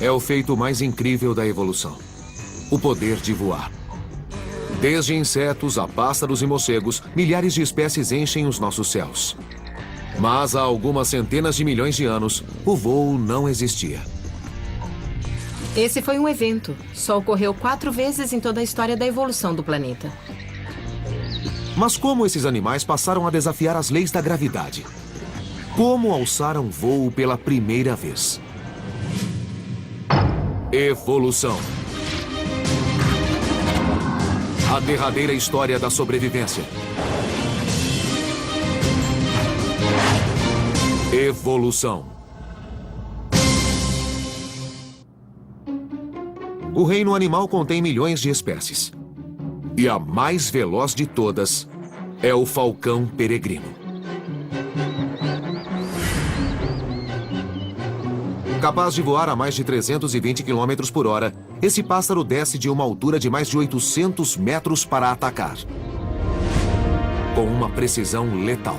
é o feito mais incrível da evolução. O poder de voar. Desde insetos a pássaros e morcegos, milhares de espécies enchem os nossos céus. Mas há algumas centenas de milhões de anos, o voo não existia. Esse foi um evento. Só ocorreu 4 vezes em toda a história da evolução do planeta. Mas como esses animais passaram a desafiar as leis da gravidade? Como alçaram voo pela primeira vez? Evolução. A derradeira história da sobrevivência. Evolução. O reino animal contém milhões de espécies. E a mais veloz de todas é o falcão peregrino. Capaz de voar a mais de 320 km por hora, esse pássaro desce de uma altura de mais de 800 metros para atacar. Com uma precisão letal.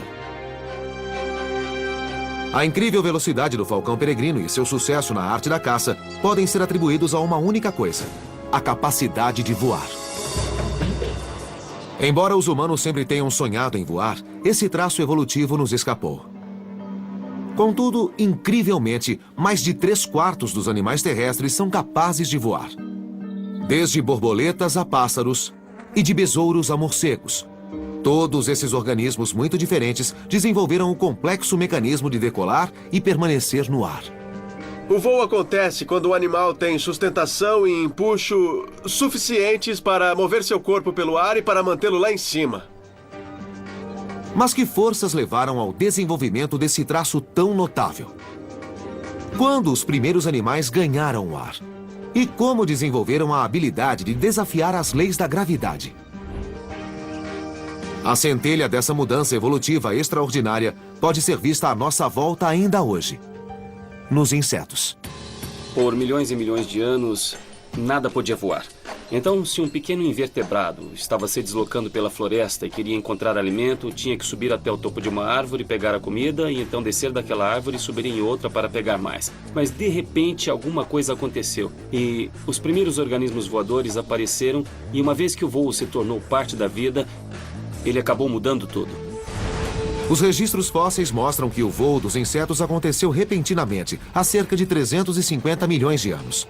A incrível velocidade do falcão peregrino e seu sucesso na arte da caça podem ser atribuídos a uma única coisa: a capacidade de voar. Embora os humanos sempre tenham sonhado em voar, esse traço evolutivo nos escapou. Contudo, incrivelmente, mais de 3/4 dos animais terrestres são capazes de voar. Desde borboletas a pássaros e de besouros a morcegos. Todos esses organismos muito diferentes desenvolveram o complexo mecanismo de decolar e permanecer no ar. O voo acontece quando o animal tem sustentação e empuxo suficientes para mover seu corpo pelo ar e para mantê-lo lá em cima. Mas que forças levaram ao desenvolvimento desse traço tão notável? Quando os primeiros animais ganharam o ar? E como desenvolveram a habilidade de desafiar as leis da gravidade? A centelha dessa mudança evolutiva extraordinária pode ser vista à nossa volta ainda hoje. Nos insetos. Por milhões e milhões de anos, nada podia voar. Então, se um pequeno invertebrado estava se deslocando pela floresta e queria encontrar alimento, tinha que subir até o topo de uma árvore, pegar a comida e então descer daquela árvore e subir em outra para pegar mais. Mas, de repente, alguma coisa aconteceu e os primeiros organismos voadores apareceram e uma vez que o voo se tornou parte da vida, ele acabou mudando tudo. Os registros fósseis mostram que o voo dos insetos aconteceu repentinamente, há cerca de 350 milhões de anos.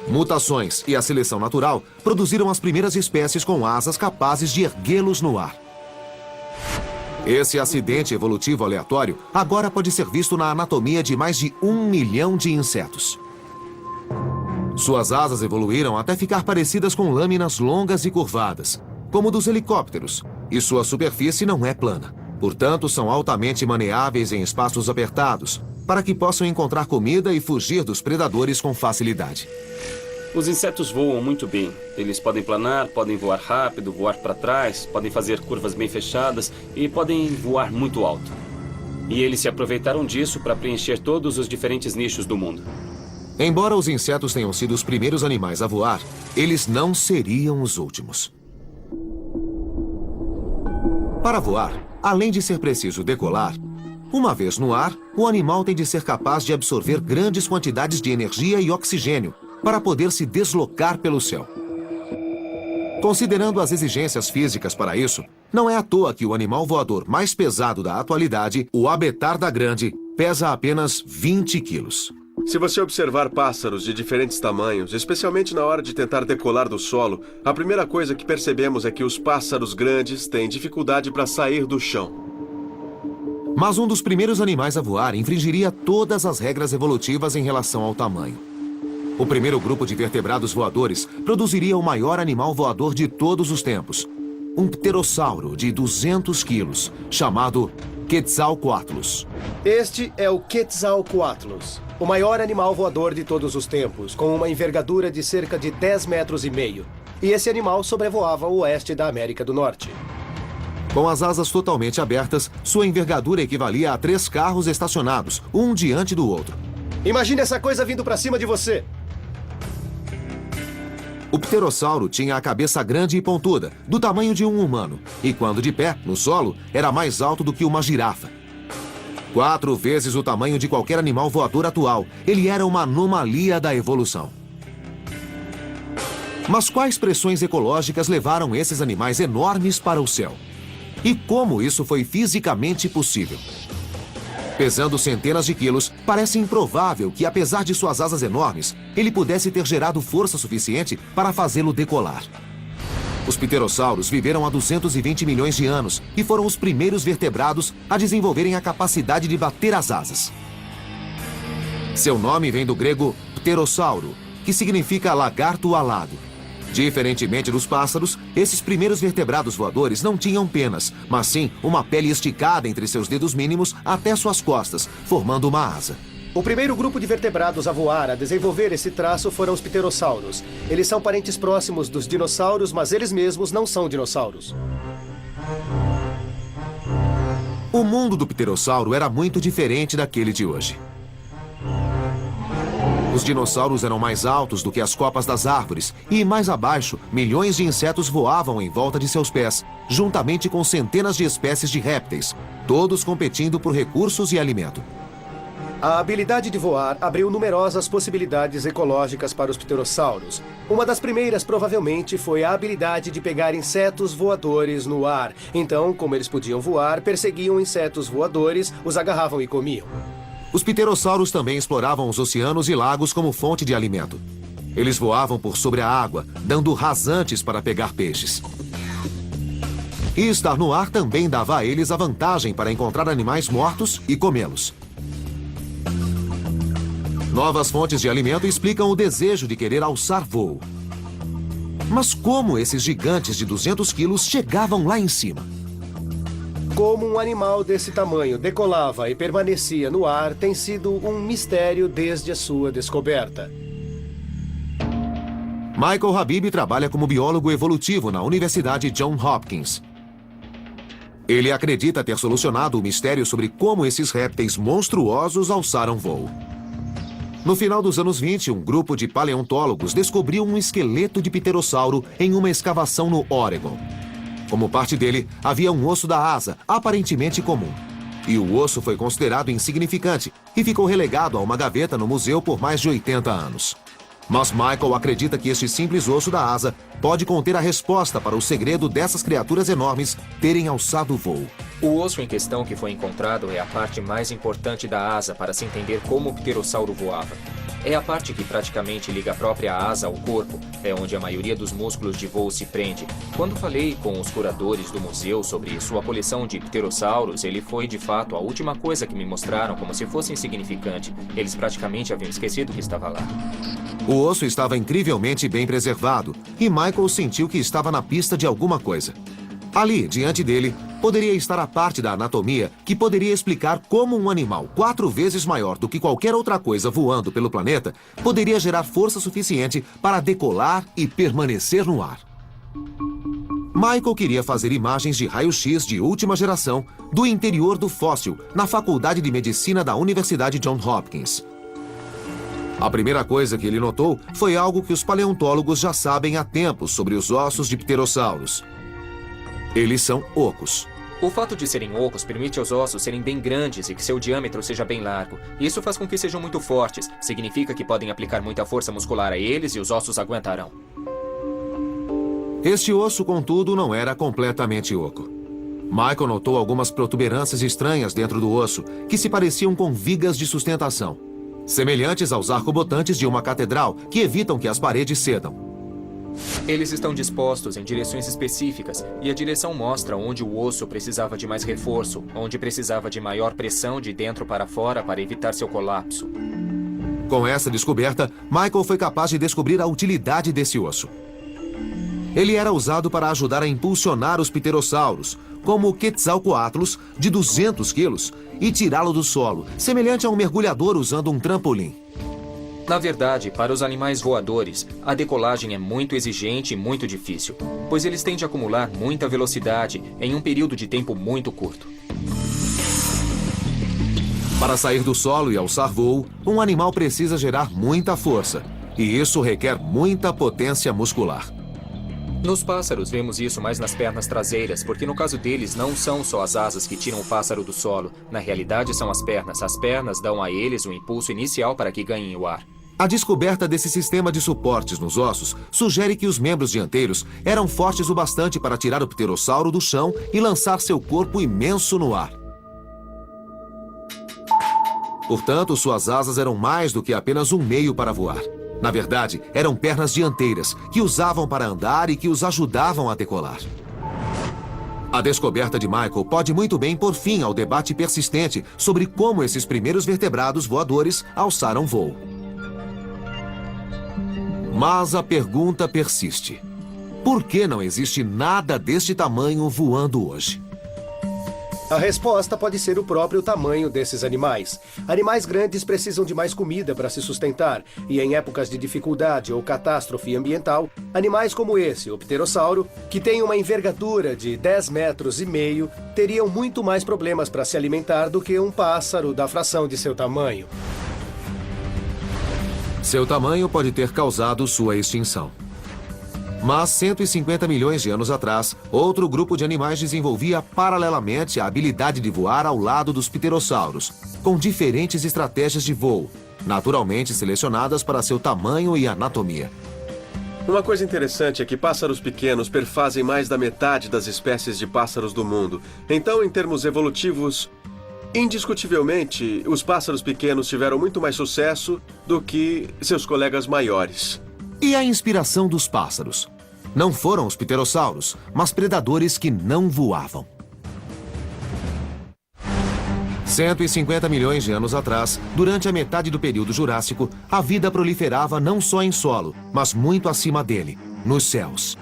Mutações e a seleção natural produziram as primeiras espécies com asas capazes de erguê-los no ar. Esse acidente evolutivo aleatório agora pode ser visto na anatomia de mais de 1 milhão de insetos. Suas asas evoluíram até ficar parecidas com lâminas longas e curvadas, como dos helicópteros, e sua superfície não é plana. Portanto, são altamente maneáveis em espaços apertados, para que possam encontrar comida e fugir dos predadores com facilidade. Os insetos voam muito bem. Eles podem planar, podem voar rápido, voar para trás, podem fazer curvas bem fechadas e podem voar muito alto. E eles se aproveitaram disso para preencher todos os diferentes nichos do mundo. Embora os insetos tenham sido os primeiros animais a voar, eles não seriam os últimos. Para voar, além de ser preciso decolar, uma vez no ar, o animal tem de ser capaz de absorver grandes quantidades de energia e oxigênio para poder se deslocar pelo céu. Considerando as exigências físicas para isso, não é à toa que o animal voador mais pesado da atualidade, o abetar da grande, pesa apenas 20 quilos. Se você observar pássaros de diferentes tamanhos, especialmente na hora de tentar decolar do solo, a primeira coisa que percebemos é que os pássaros grandes têm dificuldade para sair do chão. Mas um dos primeiros animais a voar infringiria todas as regras evolutivas em relação ao tamanho. O primeiro grupo de vertebrados voadores produziria o maior animal voador de todos os tempos. Um pterossauro de 200 quilos, chamado Quetzalcoatlus. Este é o Quetzalcoatlus, o maior animal voador de todos os tempos, com uma envergadura de cerca de 10,5 metros. E esse animal sobrevoava o oeste da América do Norte. Com as asas totalmente abertas, sua envergadura equivalia a 3 carros estacionados, um diante do outro. Imagine essa coisa vindo para cima de você. O pterossauro tinha a cabeça grande e pontuda, do tamanho de um humano, e quando de pé, no solo, era mais alto do que uma girafa. 4 vezes o tamanho de qualquer animal voador atual, ele era uma anomalia da evolução. Mas quais pressões ecológicas levaram esses animais enormes para o céu? E como isso foi fisicamente possível? Pesando centenas de quilos, parece improvável que, apesar de suas asas enormes, ele pudesse ter gerado força suficiente para fazê-lo decolar. Os pterossauros viveram há 220 milhões de anos e foram os primeiros vertebrados a desenvolverem a capacidade de bater as asas. Seu nome vem do grego pterossauro, que significa lagarto alado. Diferentemente dos pássaros, esses primeiros vertebrados voadores não tinham penas, mas sim uma pele esticada entre seus dedos mínimos até suas costas, formando uma asa. O primeiro grupo de vertebrados a voar, a desenvolver esse traço, foram os pterossauros. Eles são parentes próximos dos dinossauros, mas eles mesmos não são dinossauros. O mundo do pterossauro era muito diferente daquele de hoje. Os dinossauros eram mais altos do que as copas das árvores e, mais abaixo, milhões de insetos voavam em volta de seus pés, juntamente com centenas de espécies de répteis, todos competindo por recursos e alimento. A habilidade de voar abriu numerosas possibilidades ecológicas para os pterossauros. Uma das primeiras, provavelmente, foi a habilidade de pegar insetos voadores no ar. Então, como eles podiam voar, perseguiam insetos voadores, os agarravam e comiam. Os pterossauros também exploravam os oceanos e lagos como fonte de alimento. Eles voavam por sobre a água, dando rasantes para pegar peixes. E estar no ar também dava a eles a vantagem para encontrar animais mortos e comê-los. Novas fontes de alimento explicam o desejo de querer alçar voo. Mas como esses gigantes de 200 quilos chegavam lá em cima? Como um animal desse tamanho decolava e permanecia no ar tem sido um mistério desde a sua descoberta. Michael Habib trabalha como biólogo evolutivo na Universidade Johns Hopkins. Ele acredita ter solucionado o mistério sobre como esses répteis monstruosos alçaram voo. No final dos anos 20, um grupo de paleontólogos descobriu um esqueleto de pterossauro em uma escavação no Oregon. Como parte dele, havia um osso da asa, aparentemente comum. E o osso foi considerado insignificante e ficou relegado a uma gaveta no museu por mais de 80 anos. Mas Michael acredita que este simples osso da asa pode conter a resposta para o segredo dessas criaturas enormes terem alçado voo. O osso em questão que foi encontrado é a parte mais importante da asa para se entender como o pterossauro voava. É a parte que praticamente liga a própria asa ao corpo, é onde a maioria dos músculos de voo se prende. Quando falei com os curadores do museu sobre sua coleção de pterossauros, ele foi de fato a última coisa que me mostraram como se fosse insignificante. Eles praticamente haviam esquecido que estava lá. O osso estava incrivelmente bem preservado e Michael sentiu que estava na pista de alguma coisa. Ali, diante dele, poderia estar a parte da anatomia que poderia explicar como um animal 4 vezes maior do que qualquer outra coisa voando pelo planeta poderia gerar força suficiente para decolar e permanecer no ar. Michael queria fazer imagens de raio-x de última geração do interior do fóssil na Faculdade de Medicina da Universidade Johns Hopkins. A primeira coisa que ele notou foi algo que os paleontólogos já sabem há tempos sobre os ossos de pterossauros. Eles são ocos. O fato de serem ocos permite aos ossos serem bem grandes e que seu diâmetro seja bem largo. Isso faz com que sejam muito fortes. Significa que podem aplicar muita força muscular a eles e os ossos aguentarão. Este osso, contudo, não era completamente oco. Michael notou algumas protuberâncias estranhas dentro do osso que se pareciam com vigas de sustentação, semelhantes aos arcobotantes de uma catedral que evitam que as paredes cedam. Eles estão dispostos em direções específicas e a direção mostra onde o osso precisava de mais reforço, onde precisava de maior pressão de dentro para fora para evitar seu colapso. Com essa descoberta, Michael foi capaz de descobrir a utilidade desse osso. Ele era usado para ajudar a impulsionar os pterossauros, como o Quetzalcoatlus, de 200 quilos, e tirá-lo do solo, semelhante a um mergulhador usando um trampolim. Na verdade, para os animais voadores, a decolagem é muito exigente e muito difícil, pois eles têm de acumular muita velocidade em um período de tempo muito curto. Para sair do solo e alçar voo, um animal precisa gerar muita força, e isso requer muita potência muscular. Nos pássaros, vemos isso mais nas pernas traseiras, porque no caso deles não são só as asas que tiram o pássaro do solo. Na realidade, são as pernas. As pernas dão a eles o impulso inicial para que ganhem o ar. A descoberta desse sistema de suportes nos ossos sugere que os membros dianteiros eram fortes o bastante para tirar o pterossauro do chão e lançar seu corpo imenso no ar. Portanto, suas asas eram mais do que apenas um meio para voar. Na verdade, eram pernas dianteiras, que usavam para andar e que os ajudavam a decolar. A descoberta de Michael pode muito bem pôr fim ao debate persistente sobre como esses primeiros vertebrados voadores alçaram voo. Mas a pergunta persiste. Por que não existe nada deste tamanho voando hoje? A resposta pode ser o próprio tamanho desses animais. Animais grandes precisam de mais comida para se sustentar, e em épocas de dificuldade ou catástrofe ambiental, animais como esse, o pterossauro, que tem uma envergadura de 10,5 metros, teriam muito mais problemas para se alimentar do que um pássaro da fração de seu tamanho. Seu tamanho pode ter causado sua extinção. Mas 150 milhões de anos atrás, outro grupo de animais desenvolvia paralelamente a habilidade de voar ao lado dos pterossauros, com diferentes estratégias de voo, naturalmente selecionadas para seu tamanho e anatomia. Uma coisa interessante é que pássaros pequenos perfazem mais da metade das espécies de pássaros do mundo. Então, em termos evolutivos, indiscutivelmente, os pássaros pequenos tiveram muito mais sucesso do que seus colegas maiores. E a inspiração dos pássaros? Não foram os pterossauros, mas predadores que não voavam. 150 milhões de anos atrás, durante a metade do período Jurássico, a vida proliferava não só em solo, mas muito acima dele, nos céus.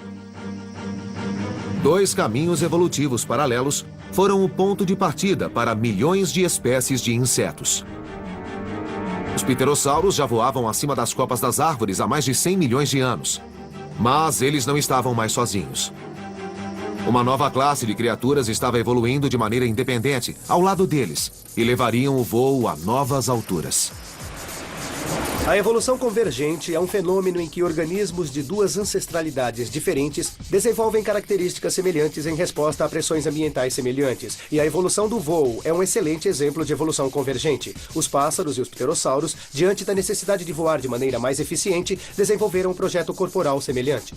Dois caminhos evolutivos paralelos foram o ponto de partida para milhões de espécies de insetos. Os pterossauros já voavam acima das copas das árvores há mais de 100 milhões de anos. Mas eles não estavam mais sozinhos. Uma nova classe de criaturas estava evoluindo de maneira independente, ao lado deles, e levariam o voo a novas alturas. A evolução convergente é um fenômeno em que organismos de duas ancestralidades diferentes desenvolvem características semelhantes em resposta a pressões ambientais semelhantes. E a evolução do voo é um excelente exemplo de evolução convergente. Os pássaros e os pterossauros, diante da necessidade de voar de maneira mais eficiente, desenvolveram um projeto corporal semelhante.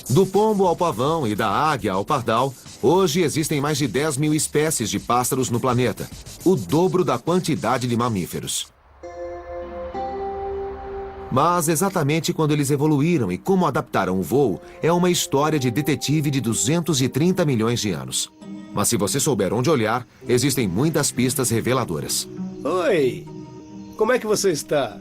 Do pombo ao pavão e da águia ao pardal, hoje existem mais de 10 mil espécies de pássaros no planeta, o dobro da quantidade de mamíferos. Mas exatamente quando eles evoluíram e como adaptaram o voo é uma história de detetive de 230 milhões de anos. Mas se você souber onde olhar, existem muitas pistas reveladoras. Oi! Como é que você está?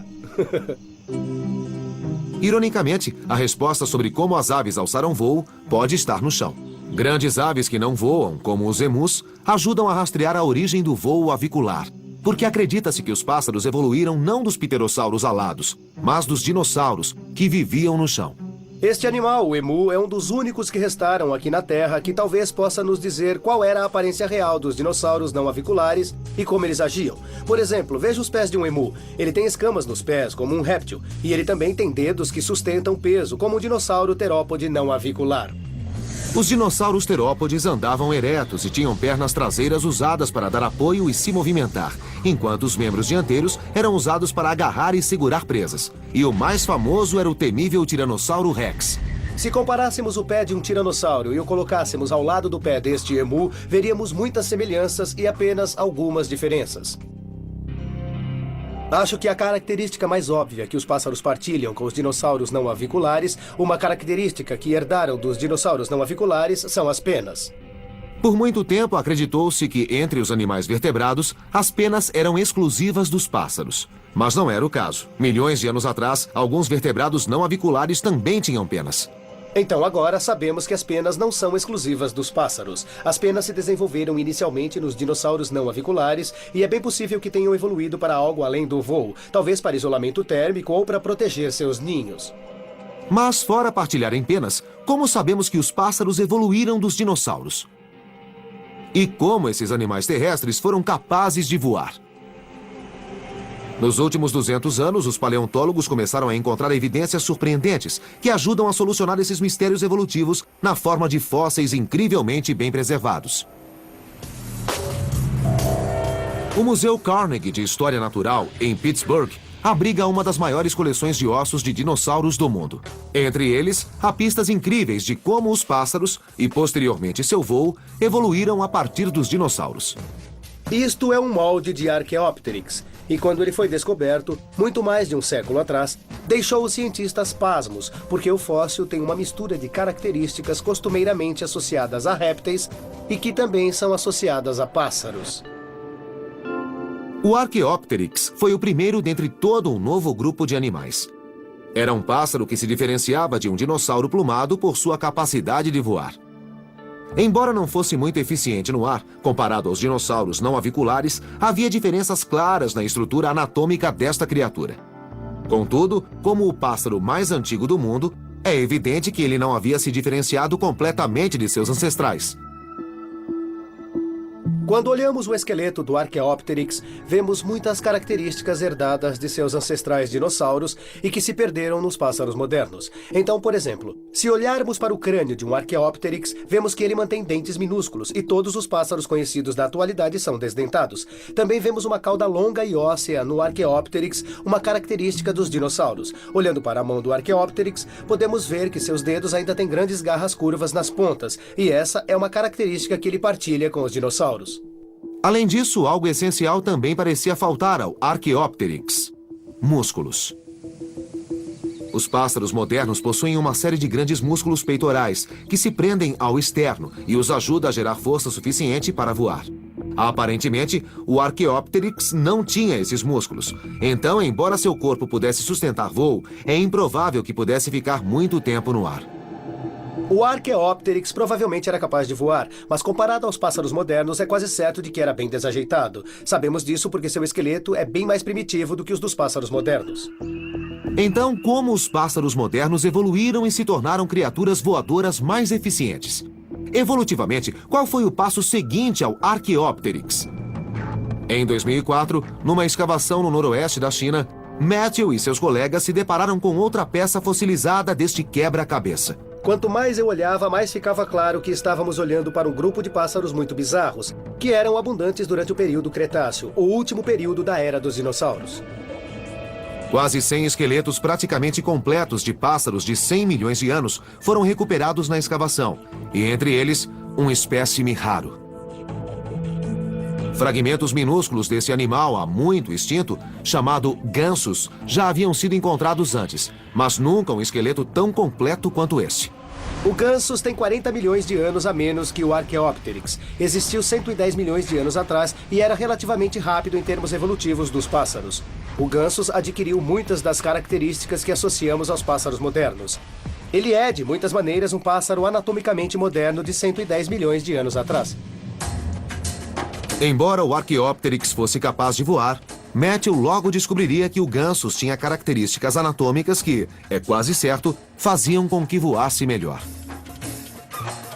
Ironicamente, a resposta sobre como as aves alçaram voo pode estar no chão. Grandes aves que não voam, como os emus, ajudam a rastrear a origem do voo avicular. Porque acredita-se que os pássaros evoluíram não dos pterossauros alados, mas dos dinossauros, que viviam no chão. Este animal, o emu, é um dos únicos que restaram aqui na Terra que talvez possa nos dizer qual era a aparência real dos dinossauros não aviculares e como eles agiam. Por exemplo, veja os pés de um emu. Ele tem escamas nos pés, como um réptil, e ele também tem dedos que sustentam peso, como um dinossauro terópode não avicular. Os dinossauros terópodes andavam eretos e tinham pernas traseiras usadas para dar apoio e se movimentar, enquanto os membros dianteiros eram usados para agarrar e segurar presas. E o mais famoso era o temível Tiranossauro Rex. Se comparássemos o pé de um tiranossauro e o colocássemos ao lado do pé deste emu, veríamos muitas semelhanças e apenas algumas diferenças. Acho que a característica mais óbvia que os pássaros partilham com os dinossauros não aviculares, uma característica que herdaram dos dinossauros não aviculares, são as penas. Por muito tempo, acreditou-se que, entre os animais vertebrados, as penas eram exclusivas dos pássaros. Mas não era o caso. Milhões de anos atrás, alguns vertebrados não aviculares também tinham penas. Então agora sabemos que as penas não são exclusivas dos pássaros. As penas se desenvolveram inicialmente nos dinossauros não aviculares e é bem possível que tenham evoluído para algo além do voo, talvez para isolamento térmico ou para proteger seus ninhos. Mas, fora partilharem penas, como sabemos que os pássaros evoluíram dos dinossauros? E como esses animais terrestres foram capazes de voar? Nos últimos 200 anos, os paleontólogos começaram a encontrar evidências surpreendentes que ajudam a solucionar esses mistérios evolutivos na forma de fósseis incrivelmente bem preservados. O Museu Carnegie de História Natural, em Pittsburgh, abriga uma das maiores coleções de ossos de dinossauros do mundo. Entre eles, há pistas incríveis de como os pássaros, e posteriormente seu voo, evoluíram a partir dos dinossauros. Isto é um molde de Archaeopteryx, e quando ele foi descoberto, muito mais de um século atrás, deixou os cientistas pasmos, porque o fóssil tem uma mistura de características costumeiramente associadas a répteis e que também são associadas a pássaros. O Archaeopteryx foi o primeiro dentre todo um novo grupo de animais. Era um pássaro que se diferenciava de um dinossauro plumado por sua capacidade de voar. Embora não fosse muito eficiente no ar, comparado aos dinossauros não aviculares, havia diferenças claras na estrutura anatômica desta criatura. Contudo, como o pássaro mais antigo do mundo, é evidente que ele não havia se diferenciado completamente de seus ancestrais. Quando olhamos o esqueleto do Archaeopteryx, vemos muitas características herdadas de seus ancestrais dinossauros e que se perderam nos pássaros modernos. Então, por exemplo, se olharmos para o crânio de um Archaeopteryx, vemos que ele mantém dentes minúsculos e todos os pássaros conhecidos da atualidade são desdentados. Também vemos uma cauda longa e óssea no Archaeopteryx, uma característica dos dinossauros. Olhando para a mão do Archaeopteryx, podemos ver que seus dedos ainda têm grandes garras curvas nas pontas, e essa é uma característica que ele partilha com os dinossauros. Além disso, algo essencial também parecia faltar ao Archaeopteryx: músculos. Os pássaros modernos possuem uma série de grandes músculos peitorais que se prendem ao externo e os ajuda a gerar força suficiente para voar. Aparentemente, o Archaeopteryx não tinha esses músculos. Então, embora seu corpo pudesse sustentar voo, é improvável que pudesse ficar muito tempo no ar. O Archaeopteryx provavelmente era capaz de voar, mas comparado aos pássaros modernos, é quase certo de que era bem desajeitado. Sabemos disso porque seu esqueleto é bem mais primitivo do que os dos pássaros modernos. Então, como os pássaros modernos evoluíram e se tornaram criaturas voadoras mais eficientes? Evolutivamente, qual foi o passo seguinte ao Archaeopteryx? Em 2004, numa escavação no noroeste da China, Matthew e seus colegas se depararam com outra peça fossilizada deste quebra-cabeça. Quanto mais eu olhava, mais ficava claro que estávamos olhando para um grupo de pássaros muito bizarros, que eram abundantes durante o período Cretáceo, o último período da era dos dinossauros. Quase 100 esqueletos praticamente completos de pássaros de 100 milhões de anos foram recuperados na escavação, e entre eles, um espécime raro. Fragmentos minúsculos desse animal há muito extinto, chamado gansos, já haviam sido encontrados antes, mas nunca um esqueleto tão completo quanto este. O Gansus tem 40 milhões de anos a menos que o Archaeopteryx. Existiu 110 milhões de anos atrás e era relativamente rápido em termos evolutivos dos pássaros. O Gansus adquiriu muitas das características que associamos aos pássaros modernos. Ele é, de muitas maneiras, um pássaro anatomicamente moderno de 110 milhões de anos atrás. Embora o Archaeopteryx fosse capaz de voar, Matthew logo descobriria que o Gansus tinha características anatômicas que, é quase certo, faziam com que voasse melhor.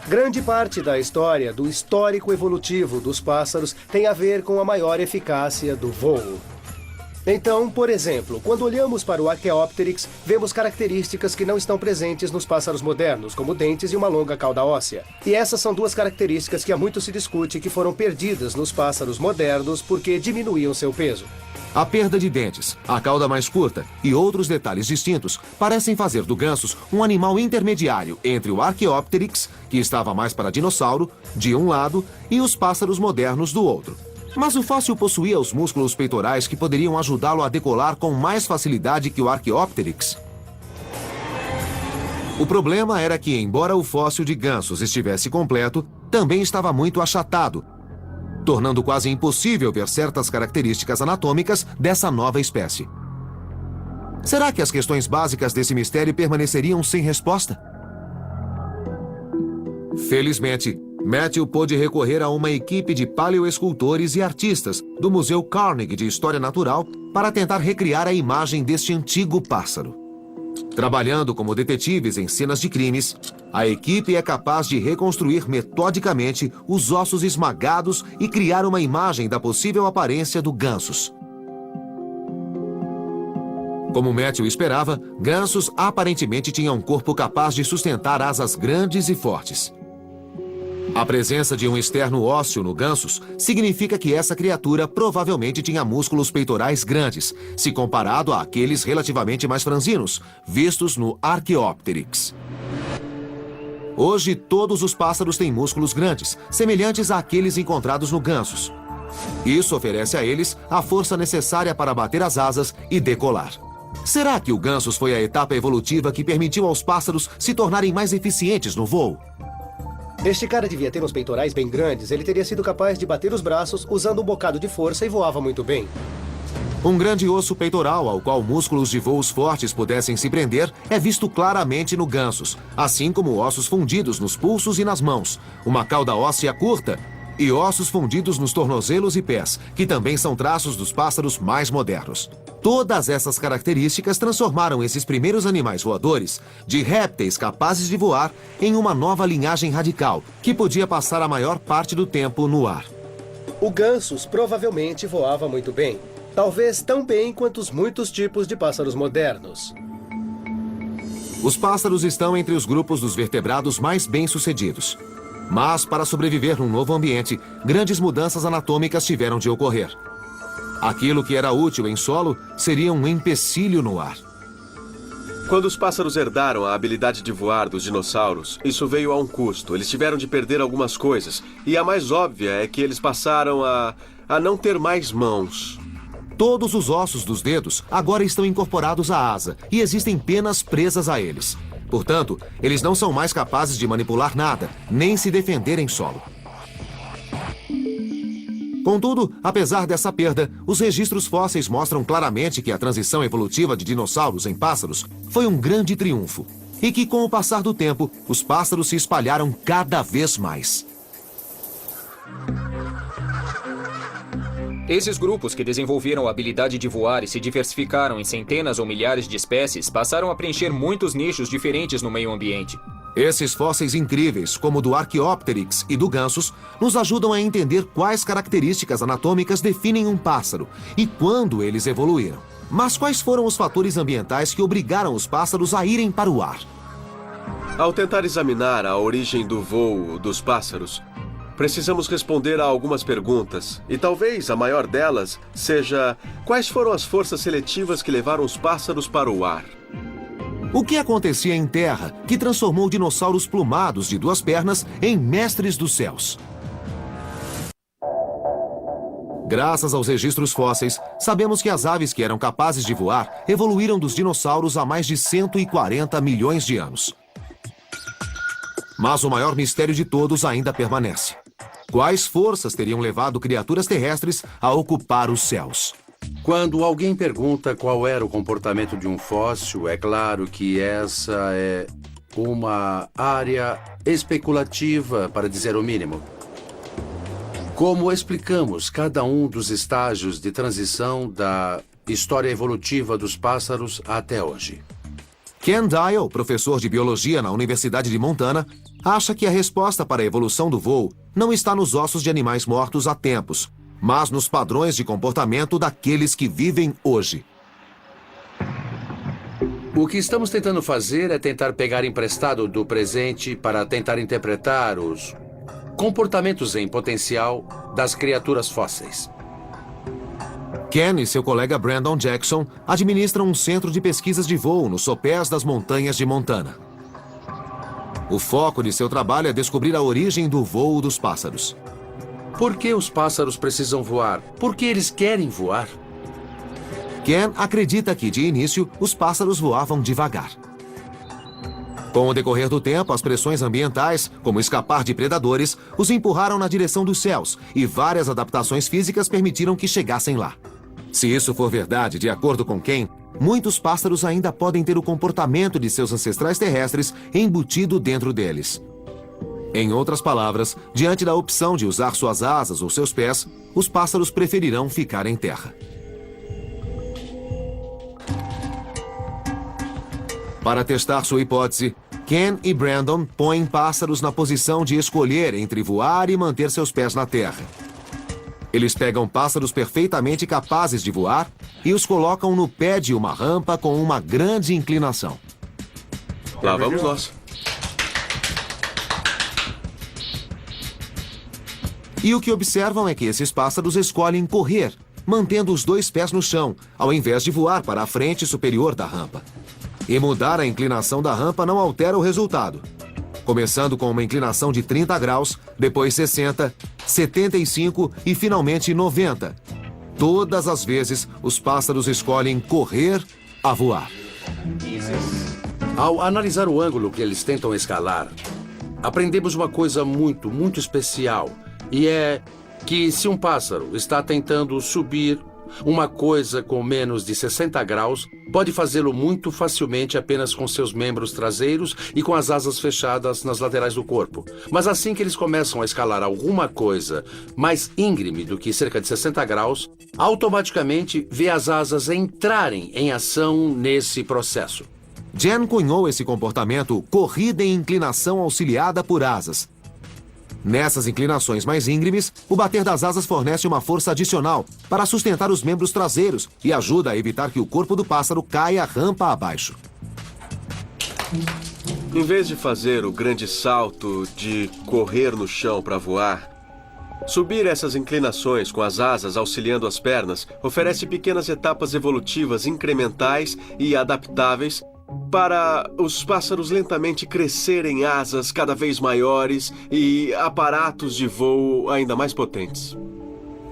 Grande parte da história do histórico evolutivo dos pássaros tem a ver com a maior eficácia do voo. Então, por exemplo, quando olhamos para o Archaeopteryx, vemos características que não estão presentes nos pássaros modernos, como dentes e uma longa cauda óssea. E essas são duas características que há muito se discute que foram perdidas nos pássaros modernos porque diminuíam seu peso. A perda de dentes, a cauda mais curta e outros detalhes distintos parecem fazer do Gansus um animal intermediário entre o Archaeopteryx, que estava mais para dinossauro, de um lado, e os pássaros modernos do outro. Mas o fóssil possuía os músculos peitorais que poderiam ajudá-lo a decolar com mais facilidade que o Archaeopteryx. O problema era que, embora o fóssil de Gansus estivesse completo, também estava muito achatado, tornando quase impossível ver certas características anatômicas dessa nova espécie. Será que as questões básicas desse mistério permaneceriam sem resposta? Felizmente, Matthew pôde recorrer a uma equipe de paleoescultores e artistas do Museu Carnegie de História Natural para tentar recriar a imagem deste antigo pássaro. Trabalhando como detetives em cenas de crimes, a equipe é capaz de reconstruir metodicamente os ossos esmagados e criar uma imagem da possível aparência do Gansus. Como Matthew esperava, gansos aparentemente tinham um corpo capaz de sustentar asas grandes e fortes. A presença de um externo ósseo no gansos significa que essa criatura provavelmente tinha músculos peitorais grandes, se comparado àqueles relativamente mais franzinos, vistos no Archaeopteryx. Hoje, todos os pássaros têm músculos grandes, semelhantes àqueles encontrados no gansos. Isso oferece a eles a força necessária para bater as asas e decolar. Será que o gansos foi a etapa evolutiva que permitiu aos pássaros se tornarem mais eficientes no voo? Este cara devia ter uns peitorais bem grandes. Ele teria sido capaz de bater os braços usando um bocado de força e voava muito bem. Um grande osso peitoral ao qual músculos de voos fortes pudessem se prender é visto claramente no gansos, assim como ossos fundidos nos pulsos e nas mãos, uma cauda óssea curta e ossos fundidos nos tornozelos e pés, que também são traços dos pássaros mais modernos. Todas essas características transformaram esses primeiros animais voadores de répteis capazes de voar em uma nova linhagem radical, que podia passar a maior parte do tempo no ar. O gansus provavelmente voava muito bem. Talvez tão bem quanto os muitos tipos de pássaros modernos. Os pássaros estão entre os grupos dos vertebrados mais bem-sucedidos. Mas, para sobreviver num novo ambiente, grandes mudanças anatômicas tiveram de ocorrer. Aquilo que era útil em solo seria um empecilho no ar. Quando os pássaros herdaram a habilidade de voar dos dinossauros, isso veio a um custo. Eles tiveram de perder algumas coisas. E a mais óbvia é que eles passaram a não ter mais mãos. Todos os ossos dos dedos agora estão incorporados à asa e existem penas presas a eles. Portanto, eles não são mais capazes de manipular nada, nem se defender em solo. Contudo, apesar dessa perda, os registros fósseis mostram claramente que a transição evolutiva de dinossauros em pássaros foi um grande triunfo e que, com o passar do tempo, os pássaros se espalharam cada vez mais. Esses grupos que desenvolveram a habilidade de voar e se diversificaram em centenas ou milhares de espécies passaram a preencher muitos nichos diferentes no meio ambiente. Esses fósseis incríveis, como o do Archaeopteryx e do gansos, nos ajudam a entender quais características anatômicas definem um pássaro e quando eles evoluíram. Mas quais foram os fatores ambientais que obrigaram os pássaros a irem para o ar? Ao tentar examinar a origem do voo dos pássaros, precisamos responder a algumas perguntas. E talvez a maior delas seja: quais foram as forças seletivas que levaram os pássaros para o ar? O que acontecia em terra que transformou dinossauros plumados de duas pernas em mestres dos céus? Graças aos registros fósseis, sabemos que as aves que eram capazes de voar evoluíram dos dinossauros há mais de 140 milhões de anos. Mas o maior mistério de todos ainda permanece. Quais forças teriam levado criaturas terrestres a ocupar os céus? Quando alguém pergunta qual era o comportamento de um fóssil, é claro que essa é uma área especulativa, para dizer o mínimo. Como explicamos cada um dos estágios de transição da história evolutiva dos pássaros até hoje? Ken Dial, professor de biologia na Universidade de Montana, acha que a resposta para a evolução do voo não está nos ossos de animais mortos há tempos, mas nos padrões de comportamento daqueles que vivem hoje. O que estamos tentando fazer é tentar pegar emprestado do presente para tentar interpretar os comportamentos em potencial das criaturas fósseis. Ken e seu colega Brandon Jackson administram um centro de pesquisas de voo nos sopés das montanhas de Montana. O foco de seu trabalho é descobrir a origem do voo dos pássaros. Por que os pássaros precisam voar? Por que eles querem voar? Ken acredita que, de início, os pássaros voavam devagar. Com o decorrer do tempo, as pressões ambientais, como escapar de predadores, os empurraram na direção dos céus e várias adaptações físicas permitiram que chegassem lá. Se isso for verdade, de acordo com Ken, muitos pássaros ainda podem ter o comportamento de seus ancestrais terrestres embutido dentro deles. Em outras palavras, diante da opção de usar suas asas ou seus pés, os pássaros preferirão ficar em terra. Para testar sua hipótese, Ken e Brandon põem pássaros na posição de escolher entre voar e manter seus pés na terra. Eles pegam pássaros perfeitamente capazes de voar e os colocam no pé de uma rampa com uma grande inclinação. Lá vamos nós. E o que observam é que esses pássaros escolhem correr, mantendo os 2 pés no chão, ao invés de voar para a frente superior da rampa. E mudar a inclinação da rampa não altera o resultado. Começando com uma inclinação de 30 graus, depois 60, 75 e finalmente 90. Todas as vezes, os pássaros escolhem correr a voar. Ao analisar o ângulo que eles tentam escalar, aprendemos uma coisa muito, muito especial. E é que se um pássaro está tentando subir uma coisa com menos de 60 graus, pode fazê-lo muito facilmente apenas com seus membros traseiros e com as asas fechadas nas laterais do corpo. Mas assim que eles começam a escalar alguma coisa mais íngreme do que cerca de 60 graus, automaticamente vê as asas entrarem em ação nesse processo. Jen cunhou esse comportamento corrida em inclinação auxiliada por asas. Nessas inclinações mais íngremes, o bater das asas fornece uma força adicional para sustentar os membros traseiros e ajuda a evitar que o corpo do pássaro caia rampa abaixo. Em vez de fazer o grande salto de correr no chão para voar, subir essas inclinações com as asas auxiliando as pernas oferece pequenas etapas evolutivas incrementais e adaptáveis para os pássaros lentamente crescerem asas cada vez maiores e aparatos de voo ainda mais potentes.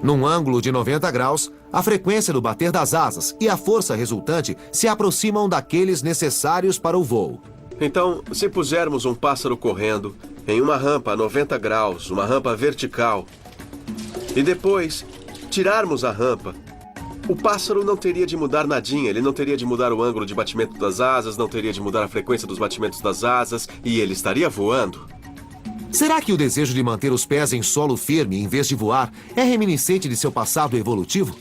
Num ângulo de 90 graus, a frequência do bater das asas e a força resultante se aproximam daqueles necessários para o voo. Então, se pusermos um pássaro correndo em uma rampa a 90 graus, uma rampa vertical, e depois tirarmos a rampa, o pássaro não teria de mudar nadinha, ele não teria de mudar o ângulo de batimento das asas, não teria de mudar a frequência dos batimentos das asas, e ele estaria voando. Será que o desejo de manter os pés em solo firme em vez de voar é reminiscente de seu passado evolutivo?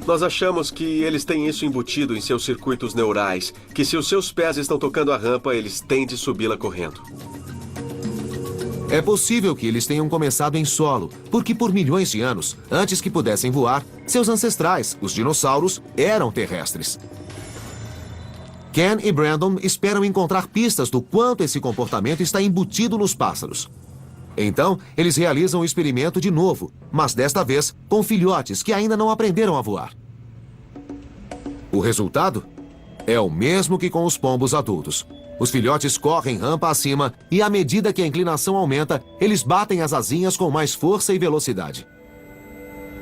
Nós achamos que eles têm isso embutido em seus circuitos neurais, que se os seus pés estão tocando a rampa, eles têm de subi-la correndo. É possível que eles tenham começado em solo, porque por milhões de anos, antes que pudessem voar, seus ancestrais, os dinossauros, eram terrestres. Ken e Brandon esperam encontrar pistas do quanto esse comportamento está embutido nos pássaros. Então, eles realizam o experimento de novo, mas desta vez com filhotes que ainda não aprenderam a voar. O resultado é o mesmo que com os pombos adultos. Os filhotes correm rampa acima e, à medida que a inclinação aumenta, eles batem as asinhas com mais força e velocidade.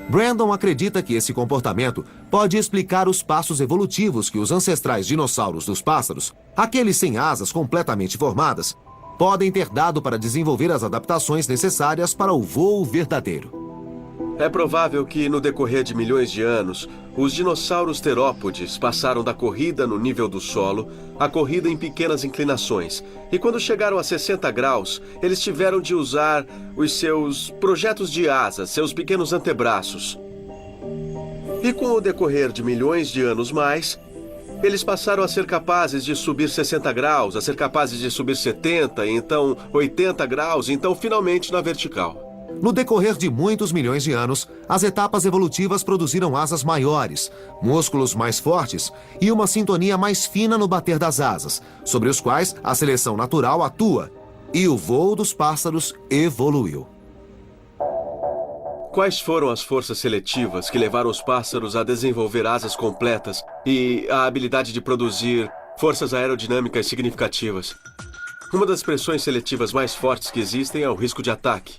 Brandon acredita que esse comportamento pode explicar os passos evolutivos que os ancestrais dinossauros dos pássaros, aqueles sem asas completamente formadas, podem ter dado para desenvolver as adaptações necessárias para o voo verdadeiro. É provável que, no decorrer de milhões de anos, os dinossauros terópodes passaram da corrida no nível do solo à corrida em pequenas inclinações. E quando chegaram a 60 graus, eles tiveram de usar os seus projetos de asas, seus pequenos antebraços. E com o decorrer de milhões de anos mais, eles passaram a ser capazes de subir 60 graus, a ser capazes de subir 70, então 80 graus, então finalmente na vertical. No decorrer de muitos milhões de anos, as etapas evolutivas produziram asas maiores, músculos mais fortes e uma sintonia mais fina no bater das asas, sobre os quais a seleção natural atua, e o voo dos pássaros evoluiu. Quais foram as forças seletivas que levaram os pássaros a desenvolver asas completas e a habilidade de produzir forças aerodinâmicas significativas? Uma das pressões seletivas mais fortes que existem é o risco de ataque.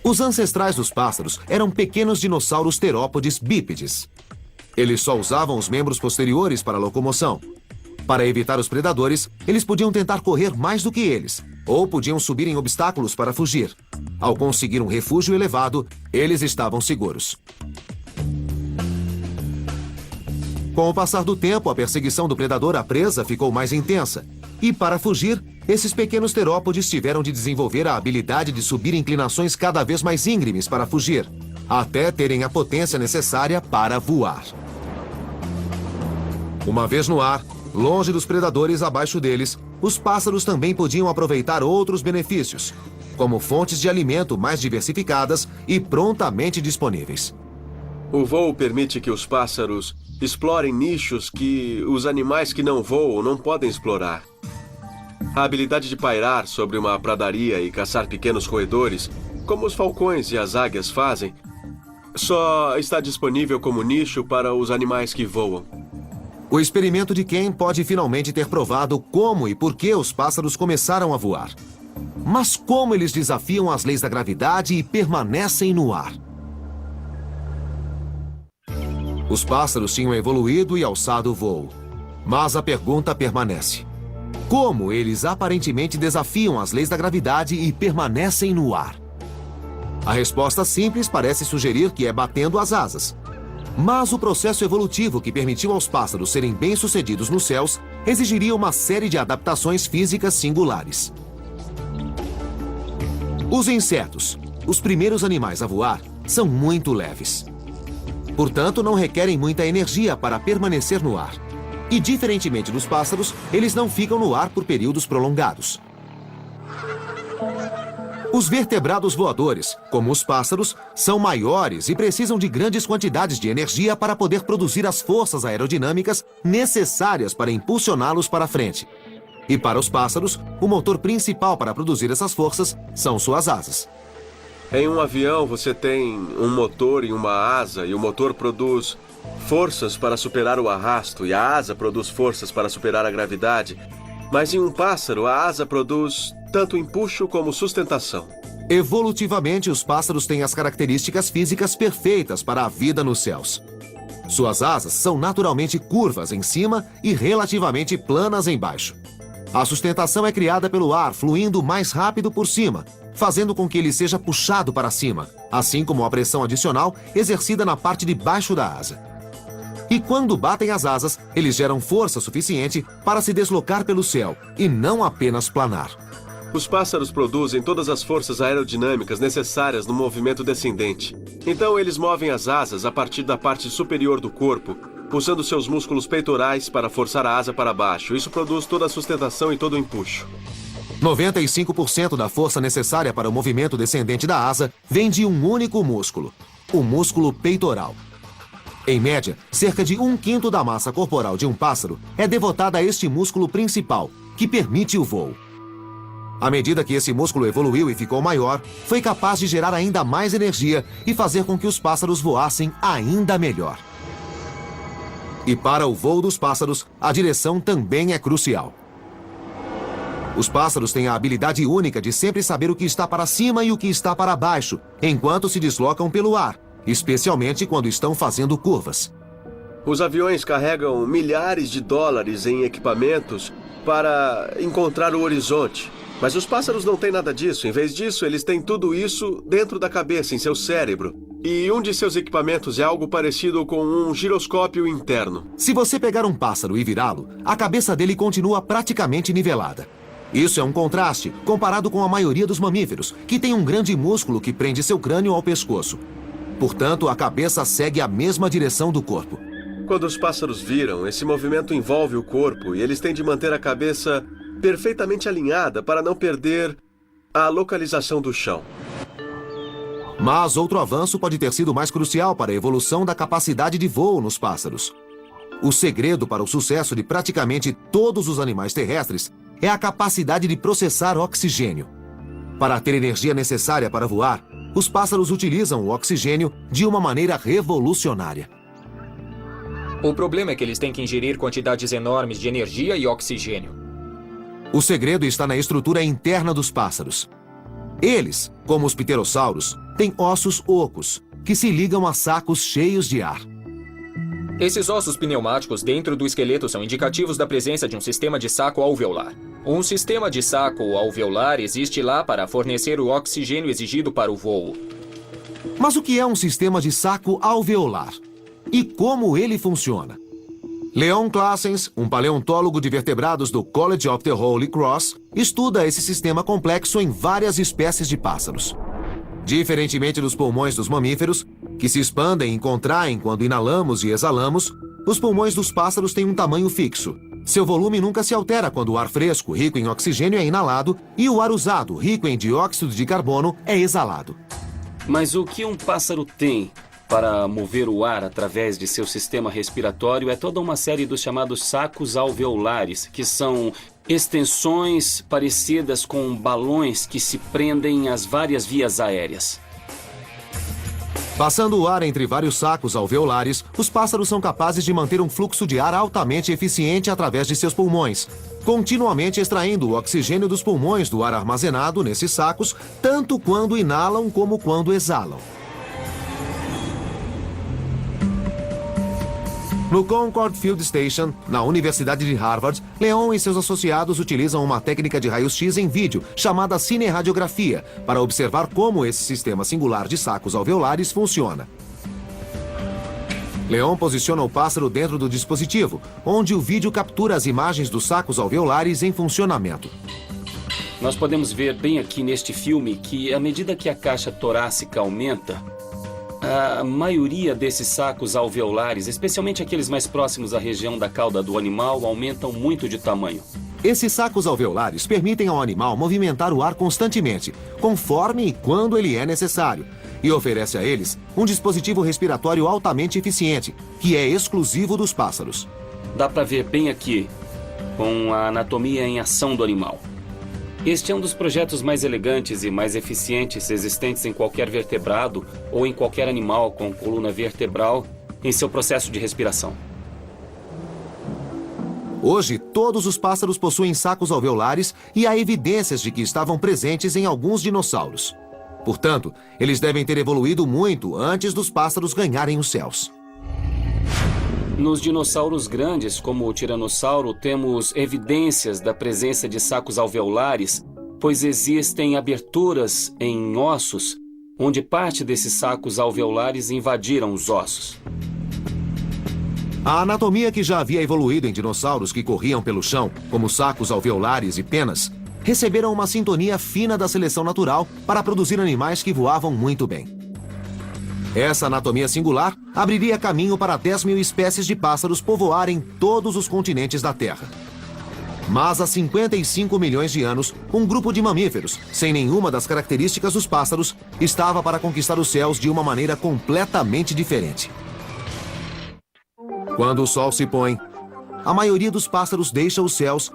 Os ancestrais dos pássaros eram pequenos dinossauros terópodes bípedes. Eles só usavam os membros posteriores para a locomoção. Para evitar os predadores, eles podiam tentar correr mais do que eles, ou podiam subir em obstáculos para fugir. Ao conseguir um refúgio elevado, eles estavam seguros. Com o passar do tempo, a perseguição do predador à presa ficou mais intensa. E para fugir, esses pequenos terópodes tiveram de desenvolver a habilidade de subir inclinações cada vez mais íngremes para fugir, até terem a potência necessária para voar. Uma vez no ar, longe dos predadores abaixo deles, os pássaros também podiam aproveitar outros benefícios, como fontes de alimento mais diversificadas e prontamente disponíveis. O voo permite que os pássaros explorem nichos que os animais que não voam não podem explorar. A habilidade de pairar sobre uma pradaria e caçar pequenos roedores, como os falcões e as águias fazem, só está disponível como nicho para os animais que voam. O experimento de Ken pode finalmente ter provado como e por que os pássaros começaram a voar. Mas como eles desafiam as leis da gravidade e permanecem no ar? Os pássaros tinham evoluído e alçado o voo. Mas a pergunta permanece. Como eles aparentemente desafiam as leis da gravidade e permanecem no ar? A resposta simples parece sugerir que é batendo as asas. Mas o processo evolutivo que permitiu aos pássaros serem bem-sucedidos nos céus exigiria uma série de adaptações físicas singulares. Os insetos, os primeiros animais a voar, são muito leves. Portanto, não requerem muita energia para permanecer no ar. E, diferentemente dos pássaros, eles não ficam no ar por períodos prolongados. Os vertebrados voadores, como os pássaros, são maiores e precisam de grandes quantidades de energia para poder produzir as forças aerodinâmicas necessárias para impulsioná-los para frente. E para os pássaros, o motor principal para produzir essas forças são suas asas. Em um avião, você tem um motor e uma asa, e o motor produz forças para superar o arrasto, e a asa produz forças para superar a gravidade. Mas em um pássaro, a asa produz tanto empuxo como sustentação. Evolutivamente, os pássaros têm as características físicas perfeitas para a vida nos céus. Suas asas são naturalmente curvas em cima e relativamente planas embaixo. A sustentação é criada pelo ar fluindo mais rápido por cima, fazendo com que ele seja puxado para cima, assim como a pressão adicional exercida na parte de baixo da asa. E quando batem as asas, eles geram força suficiente para se deslocar pelo céu, e não apenas planar. Os pássaros produzem todas as forças aerodinâmicas necessárias no movimento descendente. Então eles movem as asas a partir da parte superior do corpo, usando seus músculos peitorais para forçar a asa para baixo. Isso produz toda a sustentação e todo o empuxo. 95% da força necessária para o movimento descendente da asa vem de um único músculo, o músculo peitoral. Em média, cerca de 1/5 da massa corporal de um pássaro é devotada a este músculo principal, que permite o voo. À medida que esse músculo evoluiu e ficou maior, foi capaz de gerar ainda mais energia e fazer com que os pássaros voassem ainda melhor. E para o voo dos pássaros, a direção também é crucial. Os pássaros têm a habilidade única de sempre saber o que está para cima e o que está para baixo, enquanto se deslocam pelo ar, especialmente quando estão fazendo curvas. Os aviões carregam milhares de dólares em equipamentos para encontrar o horizonte. Mas os pássaros não têm nada disso. Em vez disso, eles têm tudo isso dentro da cabeça, em seu cérebro. E um de seus equipamentos é algo parecido com um giroscópio interno. Se você pegar um pássaro e virá-lo, a cabeça dele continua praticamente nivelada. Isso é um contraste comparado com a maioria dos mamíferos, que tem um grande músculo que prende seu crânio ao pescoço. Portanto, a cabeça segue a mesma direção do corpo. Quando os pássaros viram, esse movimento envolve o corpo e eles têm de manter a cabeça perfeitamente alinhada para não perder a localização do chão. Mas outro avanço pode ter sido mais crucial para a evolução da capacidade de voo nos pássaros. O segredo para o sucesso de praticamente todos os animais terrestres é a capacidade de processar oxigênio. Para ter energia necessária para voar, os pássaros utilizam o oxigênio de uma maneira revolucionária. O problema é que eles têm que ingerir quantidades enormes de energia e oxigênio. O segredo está na estrutura interna dos pássaros. Eles, como os pterossauros, têm ossos ocos, que se ligam a sacos cheios de ar. Esses ossos pneumáticos dentro do esqueleto são indicativos da presença de um sistema de saco alveolar. Um sistema de saco alveolar existe lá para fornecer o oxigênio exigido para o voo. Mas o que é um sistema de saco alveolar? E como ele funciona? Leon Claessens, um paleontólogo de vertebrados do College of the Holy Cross, estuda esse sistema complexo em várias espécies de pássaros. Diferentemente dos pulmões dos mamíferos, que se expandem e contraem quando inalamos e exalamos, os pulmões dos pássaros têm um tamanho fixo. Seu volume nunca se altera quando o ar fresco, rico em oxigênio, é inalado e o ar usado, rico em dióxido de carbono, é exalado. Mas o que um pássaro tem para mover o ar através de seu sistema respiratório é toda uma série dos chamados sacos alveolares, que são extensões parecidas com balões que se prendem às várias vias aéreas. Passando o ar entre vários sacos alveolares, os pássaros são capazes de manter um fluxo de ar altamente eficiente através de seus pulmões, continuamente extraindo o oxigênio dos pulmões do ar armazenado nesses sacos, tanto quando inalam como quando exalam. No Concorde Field Station, na Universidade de Harvard, Leon e seus associados utilizam uma técnica de raio-x em vídeo chamada cinerradiografia para observar como esse sistema singular de sacos alveolares funciona. Leon posiciona o pássaro dentro do dispositivo, onde o vídeo captura as imagens dos sacos alveolares em funcionamento. Nós podemos ver bem aqui neste filme que, à medida que a caixa torácica aumenta, a maioria desses sacos alveolares, especialmente aqueles mais próximos à região da cauda do animal, aumentam muito de tamanho. Esses sacos alveolares permitem ao animal movimentar o ar constantemente, conforme e quando ele é necessário, e oferece a eles um dispositivo respiratório altamente eficiente, que é exclusivo dos pássaros. Dá para ver bem aqui, com a anatomia em ação do animal. Este é um dos projetos mais elegantes e mais eficientes existentes em qualquer vertebrado ou em qualquer animal com coluna vertebral em seu processo de respiração. Hoje, todos os pássaros possuem sacos alveolares e há evidências de que estavam presentes em alguns dinossauros. Portanto, eles devem ter evoluído muito antes dos pássaros ganharem os céus. Nos dinossauros grandes, como o tiranossauro, temos evidências da presença de sacos alveolares, pois existem aberturas em ossos, onde parte desses sacos alveolares invadiram os ossos. A anatomia que já havia evoluído em dinossauros que corriam pelo chão, como sacos alveolares e penas, receberam uma sintonia fina da seleção natural para produzir animais que voavam muito bem. Essa anatomia singular abriria caminho para 10 mil espécies de pássaros povoarem todos os continentes da Terra. Mas há 55 milhões de anos, um grupo de mamíferos, sem nenhuma das características dos pássaros, estava para conquistar os céus de uma maneira completamente diferente. Quando o sol se põe, a maioria dos pássaros deixa os céus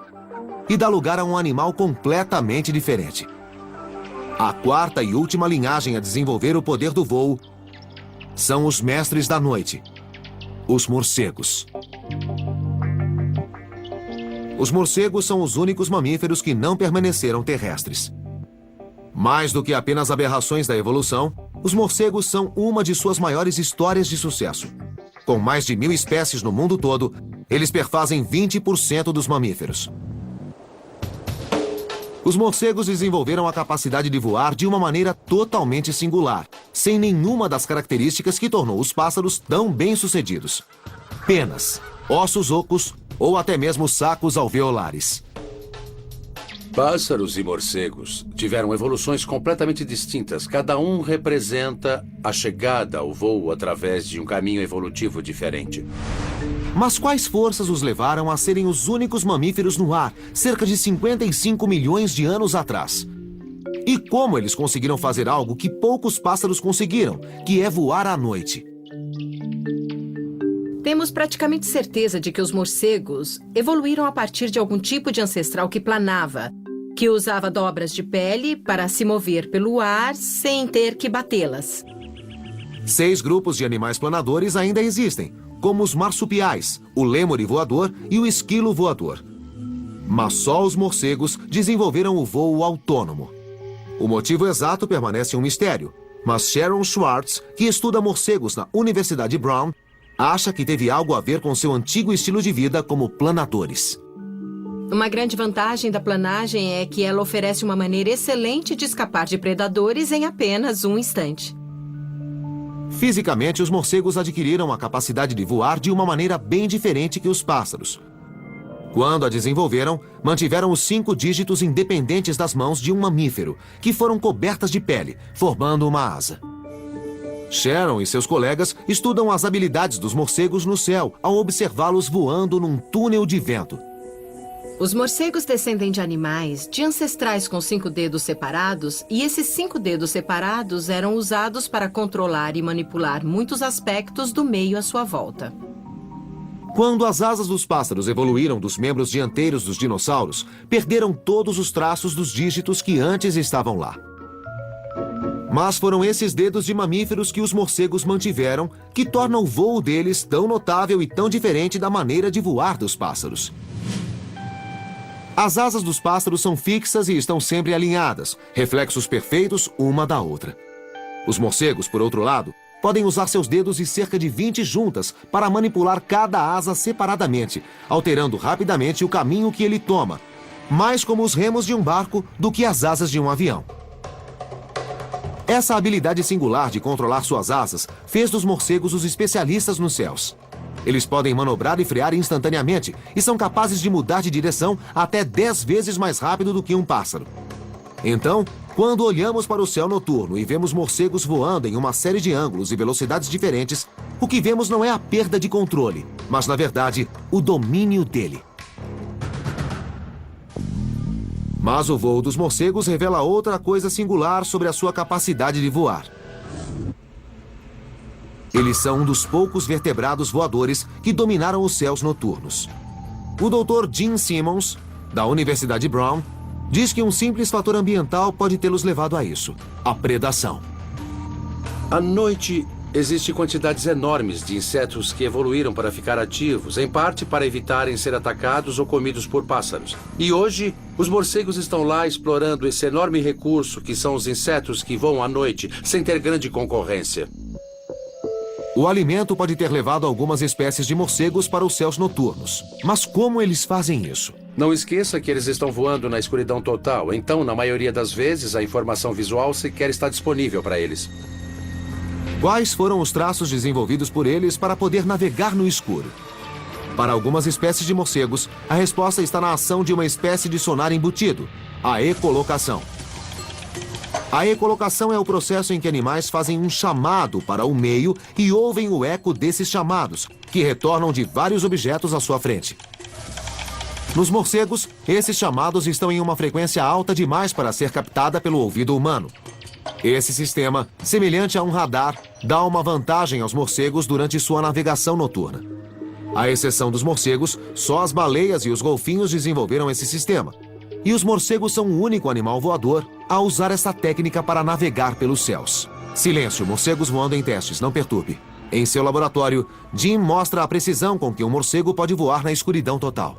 e dá lugar a um animal completamente diferente. A quarta e última linhagem a desenvolver o poder do voo são os mestres da noite, os morcegos. Os morcegos são os únicos mamíferos que não permaneceram terrestres. Mais do que apenas aberrações da evolução, os morcegos são uma de suas maiores histórias de sucesso. Com mais de 1.000 espécies no mundo todo, eles perfazem 20% dos mamíferos. Os morcegos desenvolveram a capacidade de voar de uma maneira totalmente singular, sem nenhuma das características que tornou os pássaros tão bem-sucedidos. Penas, ossos ocos ou até mesmo sacos alveolares. Pássaros e morcegos tiveram evoluções completamente distintas. Cada um representa a chegada ao voo através de um caminho evolutivo diferente. Mas quais forças os levaram a serem os únicos mamíferos no ar, cerca de 55 milhões de anos atrás? E como eles conseguiram fazer algo que poucos pássaros conseguiram, que é voar à noite? Temos praticamente certeza de que os morcegos evoluíram a partir de algum tipo de ancestral que planava, que usava dobras de pele para se mover pelo ar sem ter que batê-las. 6 grupos de animais planadores ainda existem, como os marsupiais, o lêmure voador e o esquilo voador. Mas só os morcegos desenvolveram o voo autônomo. O motivo exato permanece um mistério, mas Sharon Schwartz, que estuda morcegos na Universidade Brown, acha que teve algo a ver com seu antigo estilo de vida como planadores. Uma grande vantagem da planagem é que ela oferece uma maneira excelente de escapar de predadores em apenas um instante. Fisicamente, os morcegos adquiriram a capacidade de voar de uma maneira bem diferente que os pássaros. Quando a desenvolveram, mantiveram os 5 dígitos independentes das mãos de um mamífero, que foram cobertas de pele, formando uma asa. Sharon e seus colegas estudam as habilidades dos morcegos no céu ao observá-los voando num túnel de vento. Os morcegos descendem de animais, de ancestrais com 5 dedos separados, e esses 5 dedos separados eram usados para controlar e manipular muitos aspectos do meio à sua volta. Quando as asas dos pássaros evoluíram dos membros dianteiros dos dinossauros, perderam todos os traços dos dígitos que antes estavam lá. Mas foram esses dedos de mamíferos que os morcegos mantiveram que tornam o voo deles tão notável e tão diferente da maneira de voar dos pássaros. As asas dos pássaros são fixas e estão sempre alinhadas, reflexos perfeitos uma da outra. Os morcegos, por outro lado, podem usar seus dedos e cerca de 20 juntas para manipular cada asa separadamente, alterando rapidamente o caminho que ele toma, mais como os remos de um barco do que as asas de um avião. Essa habilidade singular de controlar suas asas fez dos morcegos os especialistas nos céus. Eles podem manobrar e frear instantaneamente e são capazes de mudar de direção até 10 vezes mais rápido do que um pássaro. Então, quando olhamos para o céu noturno e vemos morcegos voando em uma série de ângulos e velocidades diferentes, o que vemos não é a perda de controle, mas, na verdade, o domínio dele. Mas o voo dos morcegos revela outra coisa singular sobre a sua capacidade de voar. Eles são um dos poucos vertebrados voadores que dominaram os céus noturnos. O Dr. Gene Simmons, da Universidade Brown, diz que um simples fator ambiental pode tê-los levado a isso: a predação. À noite, existem quantidades enormes de insetos que evoluíram para ficar ativos, em parte para evitarem ser atacados ou comidos por pássaros. E hoje, os morcegos estão lá explorando esse enorme recurso que são os insetos que voam à noite, sem ter grande concorrência. O alimento pode ter levado algumas espécies de morcegos para os céus noturnos. Mas como eles fazem isso? Não esqueça que eles estão voando na escuridão total, então, na maioria das vezes, a informação visual sequer está disponível para eles. Quais foram os traços desenvolvidos por eles para poder navegar no escuro? Para algumas espécies de morcegos, a resposta está na ação de uma espécie de sonar embutido, a ecolocação. A ecolocação é o processo em que animais fazem um chamado para o meio e ouvem o eco desses chamados, que retornam de vários objetos à sua frente. Nos morcegos, esses chamados estão em uma frequência alta demais para ser captada pelo ouvido humano. Esse sistema, semelhante a um radar, dá uma vantagem aos morcegos durante sua navegação noturna. À exceção dos morcegos, só as baleias e os golfinhos desenvolveram esse sistema. E os morcegos são o único animal voador a usar essa técnica para navegar pelos céus. Silêncio, morcegos voando em testes, não perturbe. Em seu laboratório, Jim mostra a precisão com que um morcego pode voar na escuridão total.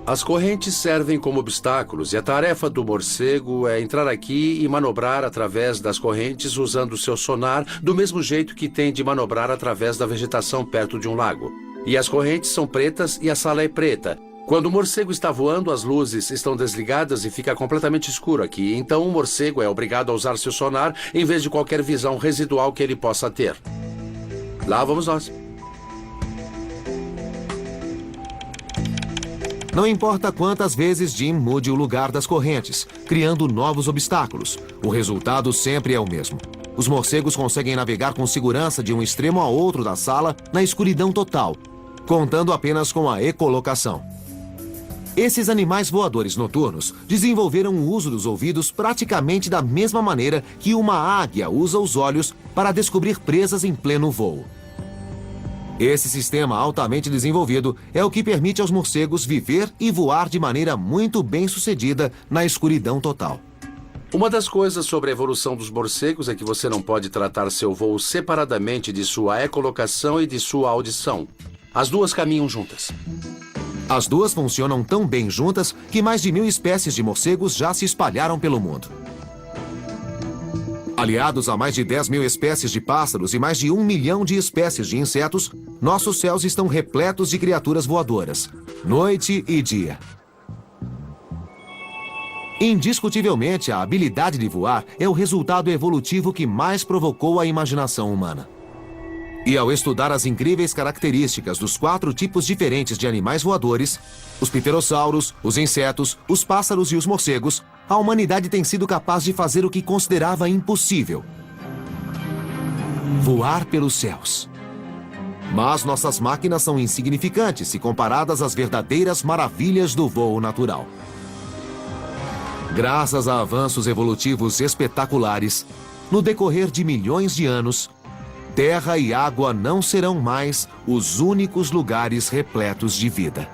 As correntes servem como obstáculos e a tarefa do morcego é entrar aqui e manobrar através das correntes usando seu sonar, do mesmo jeito que tem de manobrar através da vegetação perto de um lago. E as correntes são pretas e a sala é preta. Quando o morcego está voando, as luzes estão desligadas e fica completamente escuro aqui. Então o morcego é obrigado a usar seu sonar em vez de qualquer visão residual que ele possa ter. Lá vamos nós. Não importa quantas vezes Jim mude o lugar das correntes, criando novos obstáculos, o resultado sempre é o mesmo. Os morcegos conseguem navegar com segurança de um extremo a outro da sala na escuridão total, contando apenas com a ecolocação. Esses animais voadores noturnos desenvolveram o uso dos ouvidos praticamente da mesma maneira que uma águia usa os olhos para descobrir presas em pleno voo. Esse sistema altamente desenvolvido é o que permite aos morcegos viver e voar de maneira muito bem-sucedida na escuridão total. Uma das coisas sobre a evolução dos morcegos é que você não pode tratar seu voo separadamente de sua ecolocação e de sua audição. As duas caminham juntas. As duas funcionam tão bem juntas que mais de 1000 espécies de morcegos já se espalharam pelo mundo. Aliados a mais de 10.000 espécies de pássaros e mais de 1 milhão de espécies de insetos, nossos céus estão repletos de criaturas voadoras, noite e dia. Indiscutivelmente, a habilidade de voar é o resultado evolutivo que mais provocou a imaginação humana. E ao estudar as incríveis características dos 4 tipos diferentes de animais voadores, os pterossauros, os insetos, os pássaros e os morcegos, a humanidade tem sido capaz de fazer o que considerava impossível: voar pelos céus. Mas nossas máquinas são insignificantes se comparadas às verdadeiras maravilhas do voo natural. Graças a avanços evolutivos espetaculares, no decorrer de milhões de anos, terra e água não serão mais os únicos lugares repletos de vida.